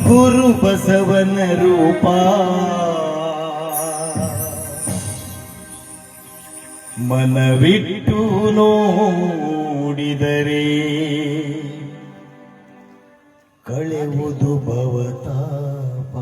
ಗುರು ಬಸವನ ರೂಪ ಮನವಿಟ್ಟು ನೋಡಿದರೆ ಕಳೆವುದು ಭವತಾಪ.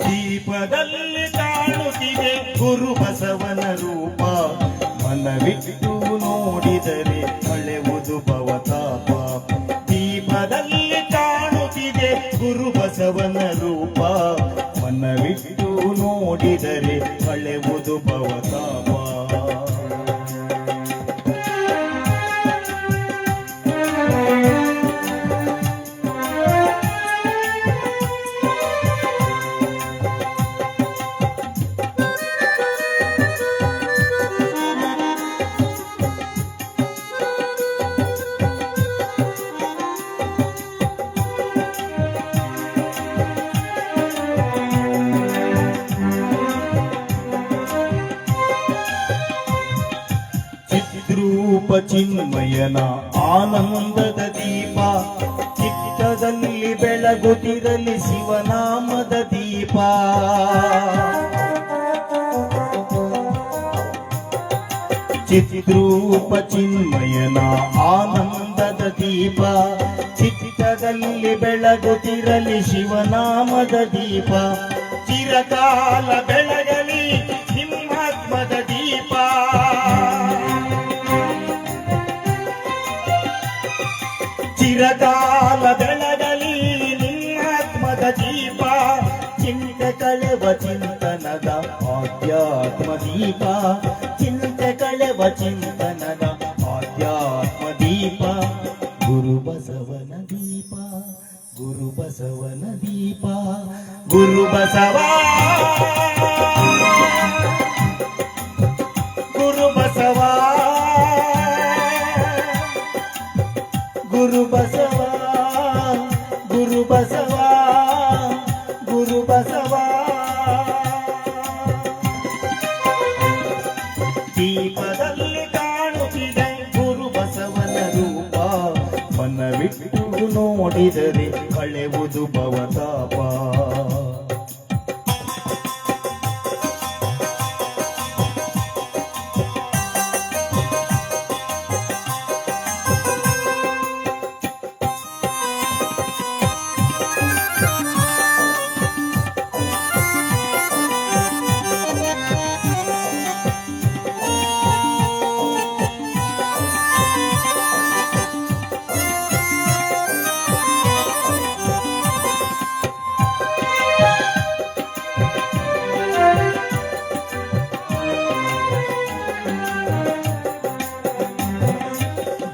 ದೀಪದಲ್ಲಿ ಕಾಣುತ್ತಿದೆ ಗುರು ಬಸವನ ರೂಪ, ಮನವಿಟ್ಟು ನೋಡಿದರೆ ಕಳೆವುದು ಭವತಾಪ. ದೀಪದಲ್ಲಿ ಕಾಣುತ್ತಿದೆ ಗುರು ಬಸವನ ರೂಪ, ಮನವಿಟ್ಟು ನೋಡಿದರೆ ಕಳೆವುದು ಭವತಾಪ. ಚಿದ್ರೂಪ ಚಿನ್ಮಯನ ಆನಂದದ ದೀಪ, ಚಿತ್ತದಲ್ಲಿ ಬೆಳಗುತ್ತಿರಲಿ ಶಿವನಾಮದ ದೀಪ. ಚಿದ್ರೂಪ ಚಿನ್ಮಯನ ಆನಂದದ ದೀಪ, ಚಿತ್ತದಲ್ಲಿ ಬೆಳಗುತ್ತಿರಲಿ ಶಿವನಾಮದ ದೀಪ. ಚಿರಕಾಲ ಬೆಳಗಲಿ ನಿಮ್ಮಾತ್ಮದ ದೀಪ, ಚಿರಕಾಲ ಬೆಳಗಲಿ ನಿಮ್ಮಾತ್ಮದ ದೀಪ. ಚಿಂತೆ ಕಳೆವ ಚಿಂತನದ ಆಧ್ಯಾತ್ಮ ದೀಪ, ಚಿಂತೆ ಕಳೆವ ಚಿಂತನದ ಆಧ್ಯಾತ್ಮ ದೀಪ. ಗುರು ಬಸವನ ದೀಪ, ಗುರು ಬಸವನ ದೀಪ, ಗುರು ಬಸವ, ಗುರು ಬಸವ, ಗುರು ಬಸವ, ಗುರು ಬಸವ, ಗುರು ಬಸವ. ದೀಪದಲ್ಲಿ ಕಾಣುತ್ತಿದೆ ಗುರು ಬಸವನ ರೂಪ, ಮನವಿಟ್ಟು ನೋಡಿದರೆ ಕಳೆವುದು ಭವತಾಪ.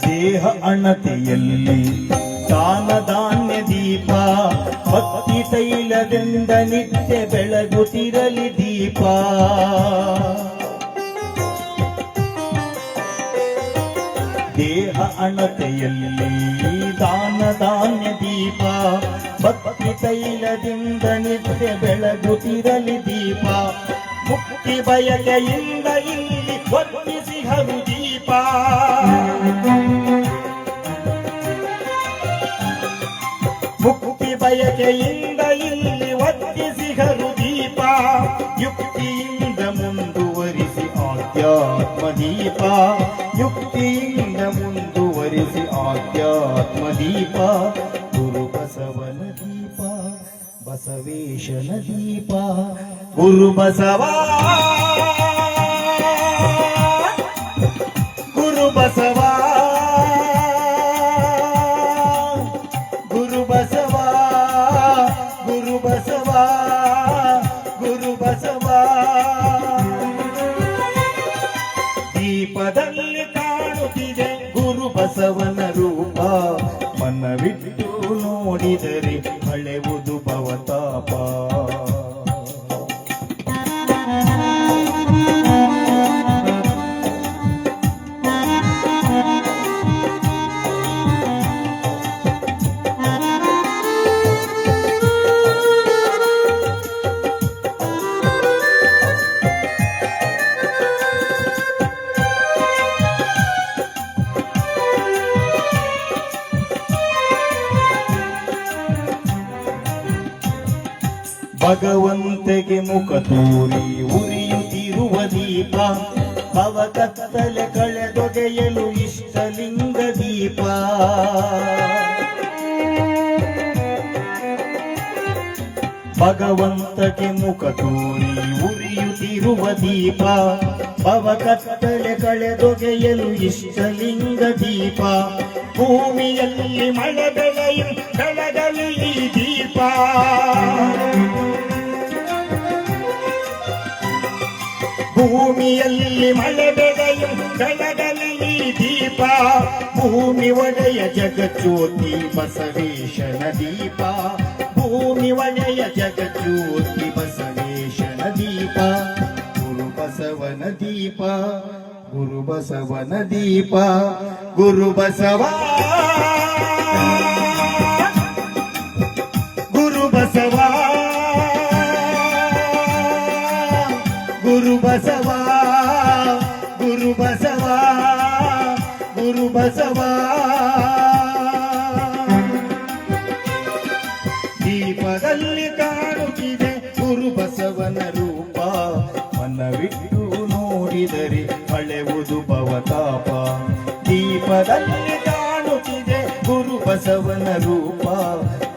ದೇಹ ಅಣತೆಯಲ್ಲಿ ದಾನ ಧಾನ್ಯ ದೀಪ, ಭಕ್ತಿ ತೈಲದಿಂದ ನಿತ್ಯ ಬೆಳಗುತ್ತಿರಲಿ ದೀಪ. ದೇಹ ಅಣತೆಯಲ್ಲಿ ದಾನ ಧಾನ್ಯ ದೀಪ, ಭಕ್ತಿ ತೈಲದಿಂದ ನಿತ್ಯ ಬೆಳಗುತ್ತಿರಲಿ ದೀಪ. ಮುಕ್ತಿ ಬಯಕೆಯಿಂದ ಇಲ್ಲಿ ವರ್ತಿಸಿ ಹರು ದೀಪ, ಮುಕ್ತಿ ಬಯಕೆಯಿಂದ ಇಲ್ಲಿ ವರ್ತಿಸಿಹರು ದೀಪ. ಯುಕ್ತಿಯಿಂದ ಮುಂದುವರಿಸಿ ಆಧ್ಯಾತ್ಮ ದೀಪ, ಯುಕ್ತಿಯಿಂದ ಮುಂದುವರಿಸಿ ಆಧ್ಯಾತ್ಮ ದೀಪ. ಗುರು ಬಸವನ ದೀಪ, ಬಸವೇಶನ ದೀಪ, ಗುರು ಬಸವ, ಗುರು ಬಸವ, ಗುರು ಬಸವ, ಗುರು ಬಸವ, ಗುರು ಬಸವ. ದೀಪದಲ್ಲಿ ಕಾಣುತ್ತಿದೆ ಗುರು ಬಸವನ ರೂಪ, ರೂಪ ಮನವಿಟ್ಟು ನೋಡಿದರೆ ಹಳೆವುದು ಭವತಾಪ. ಭಗವಂತೆಗೆ ಮುಖ ತೋರಿ ಉರಿಯುತ್ತಿರುವ ದೀಪ ಭವಕತ್ತಲೆ ಕಳೆದೊಗೆಯಲು ಇಷ್ಟಲಿಂಗ ದೀಪ. ಭಗವಂತಗೆ ಮುಖ ತೋರಿ ಉರಿಯುತ್ತಿರುವ ದೀಪ ಭವಕತ್ತಲೆ ಕಳೆದೊಗೆಯಲು ಇಷ್ಟಲಿಂಗ ದೀಪ. ಭೂಮಿಯಲ್ಲಿ ಮಳೆ ಬೆಳೆಯು ಬೆಳಗಲಿ ಈ ದೀಪ. ಭೂಮಿಯಲ್ಲಿ ಮಳೆ ಬೆಳೆಯು ಬೆಳಗಲಿ ಈ ದೀಪ. ಭೂಮಿ ಒಡೆಯ ಜಗಜ್ಯೋತಿ ಬಸವೇಶನ ದೀಪ. ಭೂಮಿ ಒಡೆಯ ಜಗಜ್ಯೋತಿ ಬಸವೇಶನ ದೀಪ. ಗುರು ಬಸವನ ದೀಪ ಗುರು ಬಸವನ ದೀಪ ಗುರು ಬಸವ ಗುರು ಬಸವ ಗುರು ಬಸವ ಗುರು ಬಸವ ಗುರು ಬಸವ. ದೀಪದಲ್ಲಿ ಕಾಣುತ್ತಿದೆ ಗುರು ಬಸವನ ರೂಪ ಮನವಿಟ್ಟು ನೋಡಿದರೆ ಹಳೆವುದು ಭವತಾಪ. ದೀಪದಲ್ಲಿ ಕಾಣುತ್ತಿದೆ ಗುರು ಬಸವನ ರೂಪ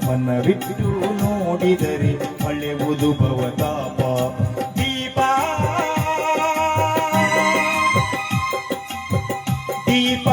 ಮನವಿಟ್ಟು ನೋಡಿದರೆ ಹಳೆವುದು ಭವತಾಪ. ದೀಪ ದೀಪ